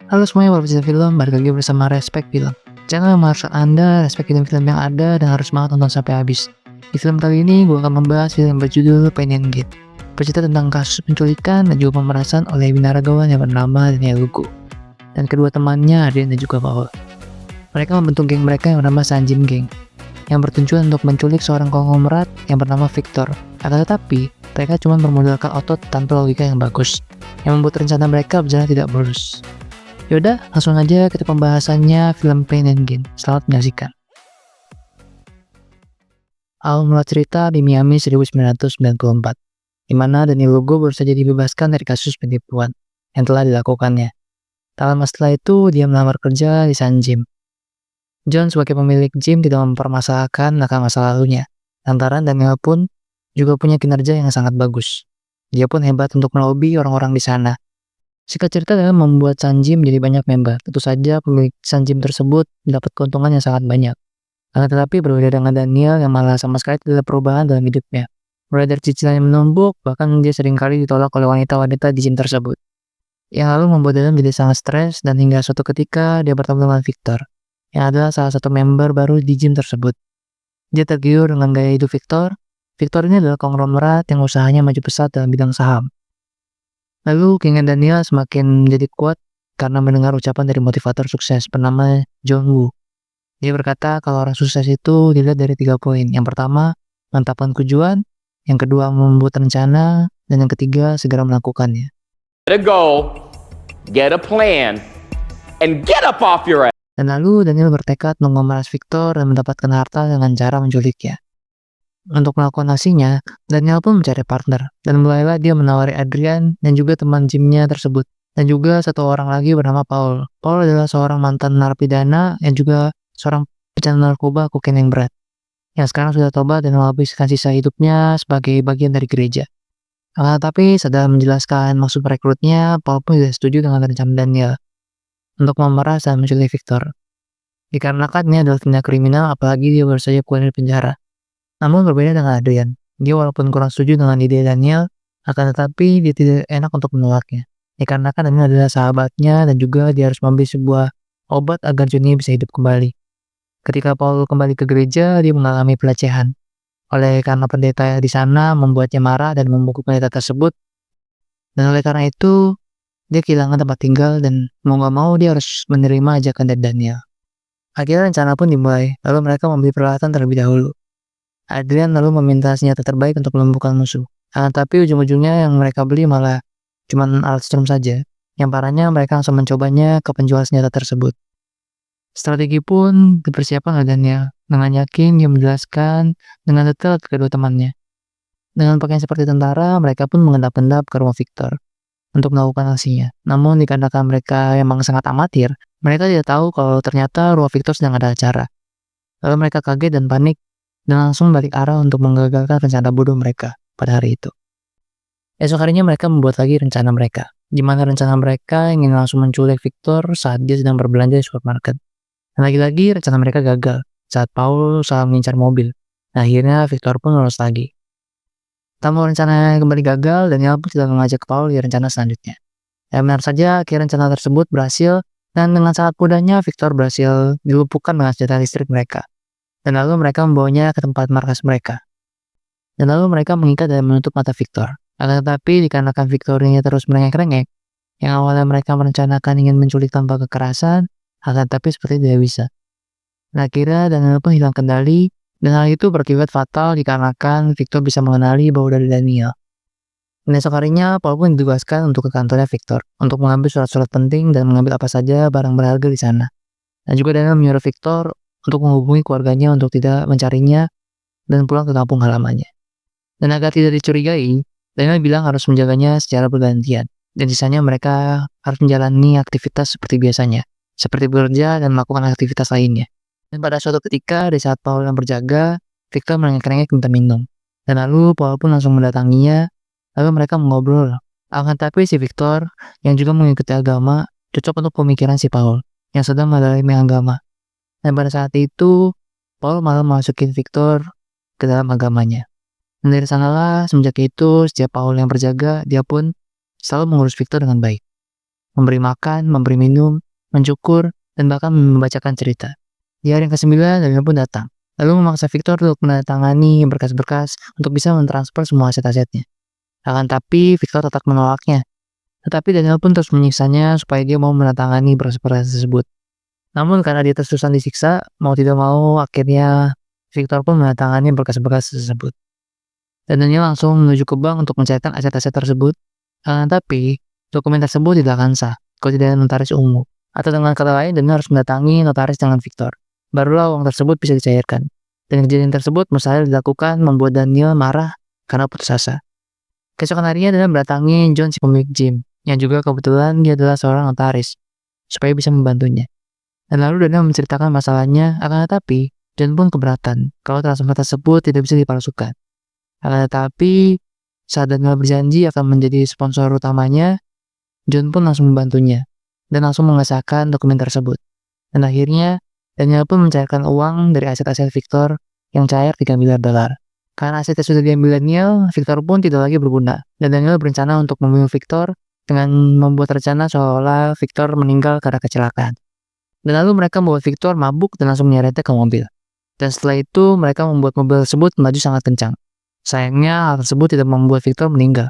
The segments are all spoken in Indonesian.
Halo semuanya, warga pecinta film, balik lagi bersama Respect Film. Channel yang mengharuskan Anda respect film-film yang ada dan harus semangat nonton sampai habis. Di film kali ini, gue akan membahas film berjudul Pain and Gain. Bercerita tentang kasus penculikan dan juga pemerasan oleh binaragawan yang bernama Daniel Lugo dan kedua temannya Adrian dan juga Paul. Mereka membentuk geng mereka yang bernama Sanjim Gang, yang bertujuan untuk menculik seorang konglomerat yang bernama Victor. Akan tetapi, mereka cuma bermodalkan otot tanpa logika yang bagus, yang membuat rencana mereka berjalan tidak mulus. Yaudah, langsung aja kita pembahasannya film Pain and Gain. Selamat menyaksikan. Awal mula cerita di Miami 1994, di mana Daniel Lugo baru saja dibebaskan dari kasus penipuan yang telah dilakukannya. Tak lama setelah itu, dia melamar kerja di Sun Gym. John sebagai pemilik gym tidak mempermasalahkan masa lalunya, lantaran Daniel pun juga punya kinerja yang sangat bagus. Dia pun hebat untuk melobi orang-orang di sana. Singkat cerita adalah membuat Sun Gym jadi banyak member. Tentu saja pemilik Sun Gym tersebut mendapat keuntungan yang sangat banyak. Akan tetapi berbeda dengan Daniel yang malah sama sekali tidak ada perubahan dalam hidupnya. Mulai dari cicilan yang menumpuk, bahkan dia seringkali ditolak oleh wanita-wanita di gym tersebut. Yang lalu membuat Daniel menjadi sangat stres dan hingga suatu ketika dia bertemu dengan Victor, yang adalah salah satu member baru di gym tersebut. Dia tergiur dengan gaya hidup Victor. Victor ini adalah konglomerat yang usahanya maju pesat dalam bidang saham. Lalu keinginan Daniel semakin menjadi kuat karena mendengar ucapan dari motivator sukses bernama John Woo. Dia berkata kalau orang sukses itu dilihat dari 3 poin. Yang pertama, menetapkan tujuan. Yang kedua, membuat rencana. Dan yang ketiga, segera melakukannya. Get a goal, get a plan, and get up off your ass. Dan lalu Daniel bertekad mengomeras Victor dan mendapatkan harta dengan cara menculiknya. Untuk melakukan aksinya, Daniel pun mencari partner, dan mulailah dia menawari Adrian dan juga teman gymnya tersebut, dan juga satu orang lagi bernama Paul. Paul adalah seorang mantan narapidana yang juga seorang pecandu narkoba kokain yang berat, yang sekarang sudah tobat dan menghabiskan sisa hidupnya sebagai bagian dari gereja. Tapi setelah menjelaskan maksud rekrutnya, Paul pun tidak setuju dengan rencana Daniel untuk memeras dan menculik Victor. Dikarenakan ini adalah tindak kriminal, apalagi dia baru saja keluar dari penjara. Namun berbeda dengan Adrian, dia walaupun kurang setuju dengan ide Daniel, akan tetapi dia tidak enak untuk menolaknya. Dikarenakan Daniel adalah sahabatnya dan juga dia harus membeli sebuah obat agar Johnny bisa hidup kembali. Ketika Paul kembali ke gereja, dia mengalami pelecehan. Oleh karena pendeta di sana membuatnya marah dan membungkuk pendeta tersebut. Dan oleh karena itu, dia kehilangan tempat tinggal dan mau gak mau dia harus menerima ajakan dari Daniel. Akhirnya rencana pun dimulai, lalu mereka membeli peralatan terlebih dahulu. Adrian lalu meminta senjata terbaik untuk melumpuhkan musuh. Tapi ujung-ujungnya yang mereka beli malah cuma alat strum saja. Yang parahnya mereka langsung mencobanya ke penjual senjata tersebut. Strategi pun dipersiapkan oleh Daniel. Dengan yakin dia menjelaskan dengan detail ke kedua temannya. Dengan pakaian seperti tentara, mereka pun mengendap-endap ke rumah Victor untuk melakukan aksinya. Namun dikarenakan mereka memang sangat amatir, mereka tidak tahu kalau ternyata rumah Victor sedang ada acara. Lalu mereka kaget dan panik dan langsung balik arah untuk menggagalkan rencana bodoh mereka pada hari itu. Esok harinya mereka membuat lagi rencana mereka, di mana rencana mereka ingin langsung menculik Victor saat dia sedang berbelanja di supermarket. Dan lagi-lagi rencana mereka gagal saat Paul salah mengincar mobil. Akhirnya Victor pun lolos lagi. Tamu rencana kembali gagal dan Daniel pun tidak mengajak Paul di rencana selanjutnya. Dan benar saja akhirnya rencana tersebut berhasil dan dengan sangat mudahnya Victor berhasil dilumpuhkan dengan senjata listrik mereka. Dan lalu mereka membawanya ke tempat markas mereka. Dan lalu mereka mengikat dan menutup mata Victor. Akan tetapi dikarenakan Victor ini terus merengek-rengek, yang awalnya mereka merencanakan ingin menculik tanpa kekerasan, akan tetapi seperti tidak bisa. Dan akhirnya Daniel pun hilang kendali, dan hal itu berakibat fatal dikarenakan Victor bisa mengenali bau dari Daniel. Dan esok harinya, Paul pun ditugaskan untuk ke kantornya Victor, untuk mengambil surat-surat penting dan mengambil apa saja barang berharga di sana. Dan juga Daniel menyuruh Victor untuk menghubungi keluarganya untuk tidak mencarinya dan pulang ke kampung halamannya. Dan agar tidak dicurigai, Daniel bilang harus menjaganya secara bergantian, dan sisanya mereka harus menjalani aktivitas seperti biasanya, seperti bekerja dan melakukan aktivitas lainnya. Dan pada suatu ketika, di saat Paul yang berjaga, Victor merengek-rengek minta minum. Dan lalu Paul pun langsung mendatanginya, lalu mereka mengobrol. Akan tapi si Victor, yang juga mengikuti agama, cocok untuk pemikiran si Paul, yang sedang mendalami agama. Dan pada saat itu, Paul malah masukin Victor ke dalam agamanya. Dan dari sanalah, semenjak itu, setiap Paul yang berjaga, dia pun selalu mengurus Victor dengan baik. memberi makan, memberi minum, mencukur, dan bahkan membacakan cerita. Di hari yang ke-9, Daniel pun datang, lalu memaksa Victor untuk menandatangani berkas-berkas untuk bisa mentransfer semua aset-asetnya. Akan tapi, Victor tetap menolaknya. Tetapi Daniel pun terus menyiksanya supaya dia mau menandatangani berkas-berkas tersebut. Namun karena dia terus-terusan disiksa, mau tidak mau akhirnya Victor pun menandatangani berkas-berkas tersebut. Dan Daniel langsung menuju ke bank untuk mencairkan aset-aset tersebut. Tapi dokumen tersebut tidak akan sah kalau tidak ada notaris umum. Atau dengan kata lain, Daniel harus mendatangi notaris dengan Victor. Barulah uang tersebut bisa dicairkan. Dan kejadian tersebut mustahil dilakukan membuat Daniel marah karena putus asa. Keesokan harinya Daniel mendatangi John si pemilik gym, yang juga kebetulan dia adalah seorang notaris, supaya bisa membantunya. Dan lalu Daniel menceritakan masalahnya, akan tetapi John pun keberatan kalau transfer tersebut tidak bisa dipalsukan. Akan tetapi saat Daniel berjanji akan menjadi sponsor utamanya, John pun langsung membantunya dan langsung mengesahkan dokumen tersebut. Dan akhirnya Daniel pun mencairkan uang dari aset-aset Victor yang cair $3 miliar. Karena asetnya sudah diambil Daniel, Victor pun tidak lagi berguna. Dan Daniel berencana untuk membunuh Victor dengan membuat rencana seolah-olah Victor meninggal karena kecelakaan. Dan lalu mereka membuat Victor mabuk dan langsung menyeretnya ke mobil. Dan setelah itu mereka membuat mobil tersebut melaju sangat kencang. Sayangnya hal tersebut tidak membuat Victor meninggal.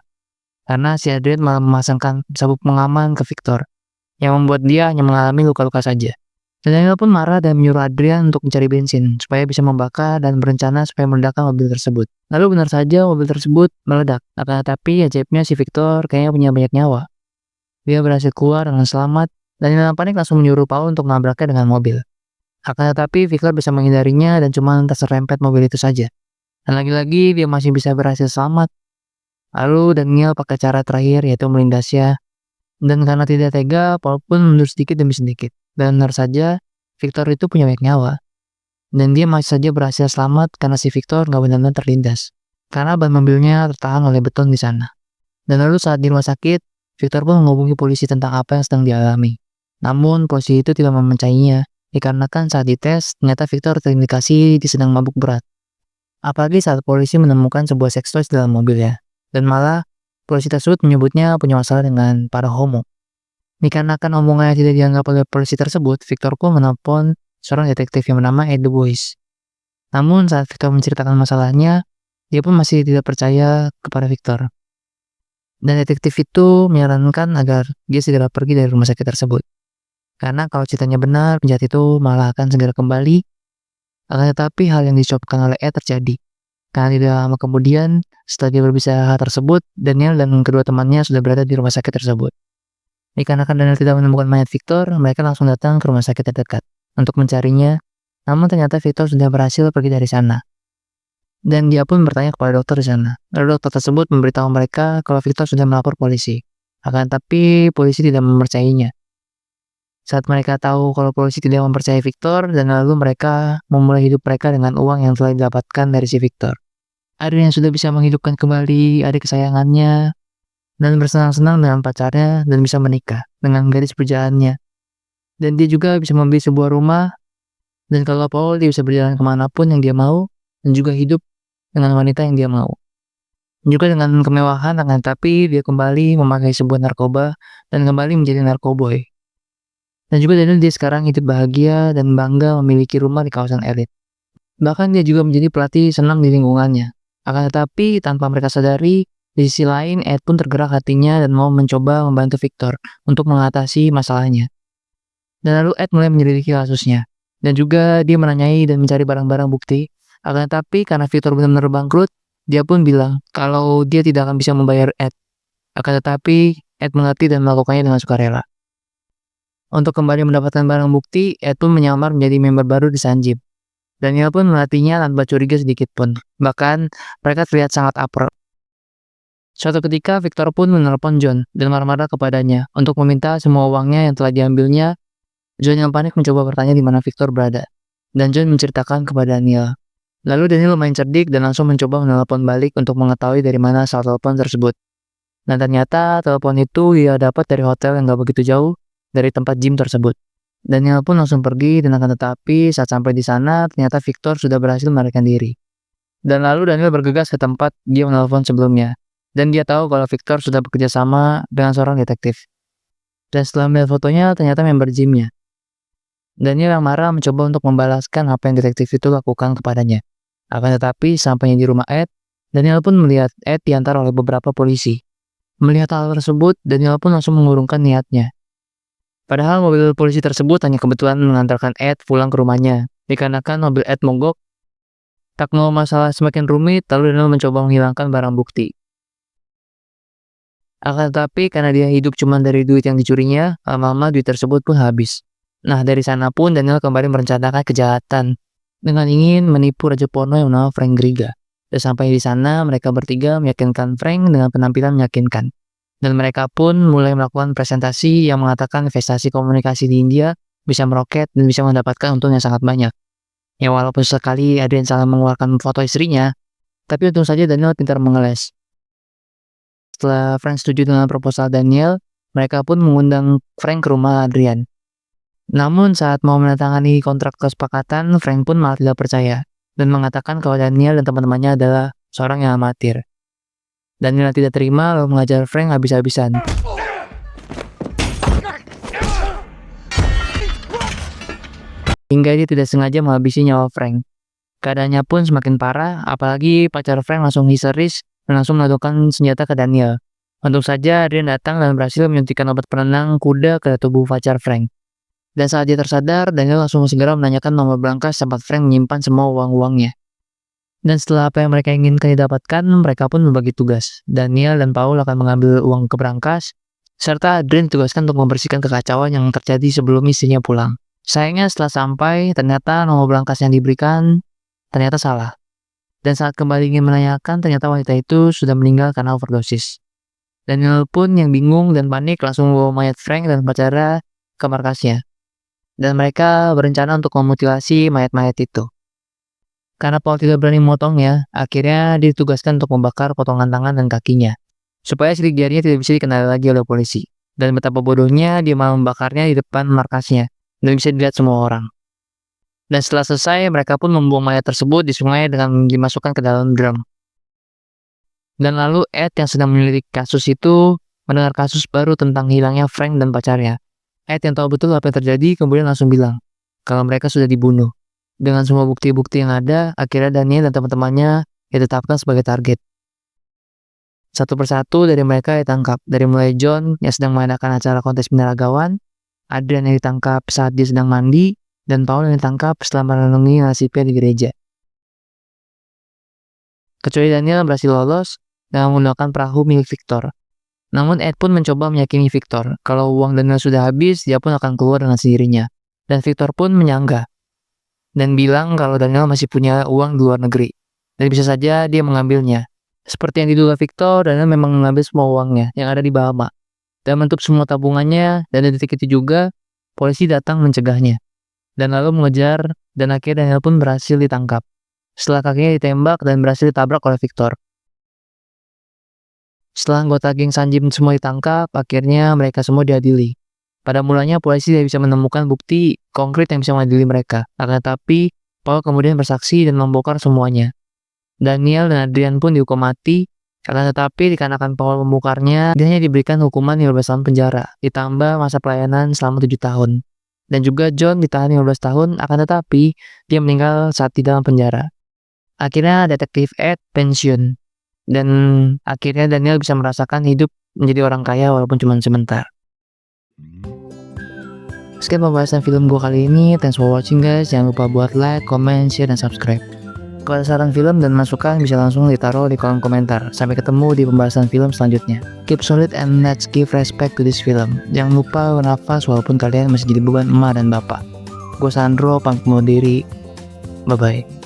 Karena si Adrian malah memasangkan sabuk pengaman ke Victor, yang membuat dia hanya mengalami luka-luka saja. Dan Daniel pun marah dan menyuruh Adrian untuk mencari bensin, supaya bisa membakar dan berencana supaya meledakkan mobil tersebut. Lalu benar saja mobil tersebut meledak, akan tetapi ajaibnya si Victor kayaknya punya banyak nyawa. Dia berhasil keluar dengan selamat, dan dalam panik langsung menyuruh Paul untuk menabraknya dengan mobil. Akan tetapi Victor bisa menghindarinya dan cuma terserempet mobil itu saja. Dan lagi-lagi dia masih bisa berhasil selamat. Lalu Daniel pakai cara terakhir yaitu melindasnya. Dan karena tidak tega, Paul pun mundur sedikit demi sedikit. Dan benar saja, Victor itu punya banyak nyawa. Dan dia masih saja berhasil selamat karena si Victor nggak benar-benar terlindas. Karena ban mobilnya tertahan oleh beton di sana. Dan lalu saat di rumah sakit, Victor pun menghubungi polisi tentang apa yang sedang dialami. Namun polisi itu tidak memencainya, dikarenakan saat dites, ternyata Victor terindikasi dia sedang mabuk berat. Apalagi saat polisi menemukan sebuah seks toys dalam mobilnya. Dan malah, polisi tersebut menyebutnya punya masalah dengan para homo. Dikarenakan omongannya tidak dianggap oleh polisi tersebut, Victor pun menelpon seorang detektif yang bernama Ed Boyce. Namun saat Victor menceritakan masalahnya, dia pun masih tidak percaya kepada Victor. Dan detektif itu menyarankan agar dia segera pergi dari rumah sakit tersebut. Karena kalau ceritanya benar, penjahat itu malah akan segera kembali. Akan tetapi hal yang dicobakan oleh Ed terjadi. Karena tidak lama kemudian, setelah dia berbicara hal tersebut, Daniel dan kedua temannya sudah berada di rumah sakit tersebut. Dikarenakan Daniel tidak menemukan mayat Victor, mereka langsung datang ke rumah sakit terdekat untuk mencarinya. Namun ternyata Victor sudah berhasil pergi dari sana. Dan dia pun bertanya kepada dokter di sana. Lalu dokter tersebut memberitahu mereka kalau Victor sudah melapor polisi. Akan tapi polisi tidak mempercayainya. Saat mereka tahu kalau polisi tidak mempercayai Victor, dan lalu mereka memulai hidup mereka dengan uang yang telah didapatkan dari si Victor. Adrian sudah bisa menghidupkan kembali adik kesayangannya, dan bersenang-senang dengan pacarnya, dan bisa menikah dengan gadis perjalanannya. Dan dia juga bisa membeli sebuah rumah, dan kalau Paul dia bisa berjalan kemanapun yang dia mau, dan juga hidup dengan wanita yang dia mau. Juga dengan kemewahan, akan tapi dia kembali memakai sebuah narkoba, dan kembali menjadi narkoboy. Dan juga Daniel dia sekarang hidup bahagia dan bangga memiliki rumah di kawasan elit. Bahkan dia juga menjadi pelatih senam di lingkungannya. Akan tetapi tanpa mereka sadari, di sisi lain Ed pun tergerak hatinya dan mau mencoba membantu Victor untuk mengatasi masalahnya. Dan lalu Ed mulai menyelidiki kasusnya. Dan juga dia menanyai dan mencari barang-barang bukti. Akan tetapi karena Victor benar-benar bangkrut, dia pun bilang kalau dia tidak akan bisa membayar Ed. Akan tetapi Ed mengerti dan melakukannya dengan sukarela. Untuk kembali mendapatkan barang bukti, Ed pun menyamar menjadi member baru di Sanjib. Daniel pun melatihnya tanpa curiga sedikit pun. Bahkan, mereka terlihat sangat akrab. Suatu ketika, Victor pun menelpon John dan marah-marah kepadanya untuk meminta semua uangnya yang telah diambilnya. John yang panik mencoba bertanya di mana Victor berada. Dan John menceritakan kepada Daniel. Lalu Daniel lumayan cerdik dan langsung mencoba menelpon balik untuk mengetahui dari mana asal telepon tersebut. Dan ternyata telepon itu dia dapat dari hotel yang gak begitu jauh dari tempat gym tersebut. Daniel pun langsung pergi dan akan tetapi saat sampai di sana ternyata Victor sudah berhasil melarikan diri. Dan lalu Daniel bergegas ke tempat dia menelpon sebelumnya. Dan dia tahu kalau Victor sudah bekerja sama dengan seorang detektif. Dan setelah melihat fotonya, ternyata member gymnya. Daniel yang marah mencoba untuk membalaskan apa yang detektif itu lakukan kepadanya. Akan tetapi, sampainya di rumah Ed, Daniel pun melihat Ed diantar oleh beberapa polisi. Melihat hal tersebut, Daniel pun langsung mengurungkan niatnya. Padahal mobil polisi tersebut hanya kebetulan mengantarkan Ed pulang ke rumahnya. Dikarenakan mobil Ed mogok, tak mau masalah semakin rumit, lalu Daniel mencoba menghilangkan barang bukti. Akan tetapi, karena dia hidup cuma dari duit yang dicurinya, lama-lama duit tersebut pun habis. Nah, dari sana pun Daniel kembali merencanakan kejahatan dengan ingin menipu raja porno yang bernama Frank Griga. Dan sampai di sana, mereka bertiga meyakinkan Frank dengan penampilan meyakinkan. Dan mereka pun mulai melakukan presentasi yang mengatakan investasi komunikasi di India bisa meroket dan bisa mendapatkan untung yang sangat banyak. Ya walaupun sekali Adrian salah mengeluarkan foto istrinya, tapi untung saja Daniel pintar mengeles. Setelah Frank setuju dengan proposal Daniel, mereka pun mengundang Frank ke rumah Adrian. Namun saat mau menandatangani kontrak kesepakatan, Frank pun malah tidak percaya dan mengatakan kalau Daniel dan teman-temannya adalah seorang yang amatir. Daniel tidak terima lalu mengajar Frank habis-habisan. Hingga dia tidak sengaja menghabisi nyawa Frank. Keadaannya pun semakin parah, apalagi pacar Frank langsung histeris dan langsung menodongkan senjata ke Daniel. Untung saja Adrian datang dan berhasil menyuntikkan obat penenang kuda ke tubuh pacar Frank. Dan saat dia tersadar, Daniel langsung segera menanyakan nomor berangkas tempat Frank menyimpan semua uang-uangnya. Dan setelah apa yang mereka inginkan didapatkan, mereka pun membagi tugas. Daniel dan Paul akan mengambil uang ke berangkas, serta Adrian ditugaskan untuk membersihkan kekacauan yang terjadi sebelum istrinya pulang. Sayangnya setelah sampai, ternyata nomor berangkas yang diberikan ternyata salah. Dan saat kembali ingin menanyakan, ternyata wanita itu sudah meninggal karena overdosis. Daniel pun yang bingung dan panik langsung membawa mayat Frank dan pacarnya ke markasnya. Dan mereka berencana untuk memutilasi mayat-mayat itu. Karena Paul tidak berani memotongnya, akhirnya ditugaskan untuk membakar potongan tangan dan kakinya, supaya sidik jarinya tidak bisa dikenali lagi oleh polisi. Dan betapa bodohnya dia malah membakarnya di depan markasnya, dan bisa dilihat semua orang. Dan setelah selesai, mereka pun membuang mayat tersebut di sungai dengan dimasukkan ke dalam drum. Dan lalu Ed yang sedang menyelidiki kasus itu mendengar kasus baru tentang hilangnya Frank dan pacarnya. Ed yang tahu betul apa yang terjadi kemudian langsung bilang kalau mereka sudah dibunuh. Dengan semua bukti-bukti yang ada, akhirnya Daniel dan teman-temannya ditetapkan sebagai target. Satu persatu dari mereka ditangkap, dari mulai John yang sedang mengadakan acara kontes binaragawan, Adrian yang ditangkap saat dia sedang mandi, dan Paul yang ditangkap setelah merenungi nasibnya di gereja. Kecuali Daniel berhasil lolos dengan menggunakan perahu milik Victor. Namun Ed pun mencoba meyakini Victor kalau uang Daniel sudah habis, dia pun akan keluar dengan sendirinya. Dan Victor pun menyangga dan bilang kalau Daniel masih punya uang di luar negeri dan bisa saja dia mengambilnya. Seperti yang diduga Victor, Daniel memang mengambil semua uangnya yang ada di Bahama dan menutup semua tabungannya. Dan detik itu juga polisi datang mencegahnya dan lalu mengejar, dan akhirnya Daniel pun berhasil ditangkap setelah kakinya ditembak dan berhasil ditabrak oleh Victor. Setelah anggota geng Sanjim semua ditangkap, akhirnya mereka semua diadili. Pada mulanya polisi tidak bisa menemukan bukti konkret yang bisa mengadili mereka. Akan tetapi, Paul kemudian bersaksi dan membongkar semuanya. Daniel dan Adrian pun dihukum mati. Akan tetapi, dikarenakan Paul membongkarnya, dia hanya diberikan hukuman 15 tahun penjara, ditambah masa pelayanan selama 7 tahun. Dan juga John ditahan 15 tahun, akan tetapi dia meninggal saat di dalam penjara. Akhirnya detektif Ed pensiun. Dan akhirnya Daniel bisa merasakan hidup menjadi orang kaya walaupun cuma sebentar. Sekian pembahasan film gue kali ini. Thanks for watching guys. Jangan lupa buat like, comment, share, dan subscribe. Kalau ada saran film dan masukan bisa langsung ditaruh di kolom komentar. Sampai ketemu di pembahasan film selanjutnya. Keep solid and let's give respect to this film. Jangan lupa bernafas walaupun kalian masih jadi beban emak dan bapak. Gue Sandro, pamit undur diri. Bye bye.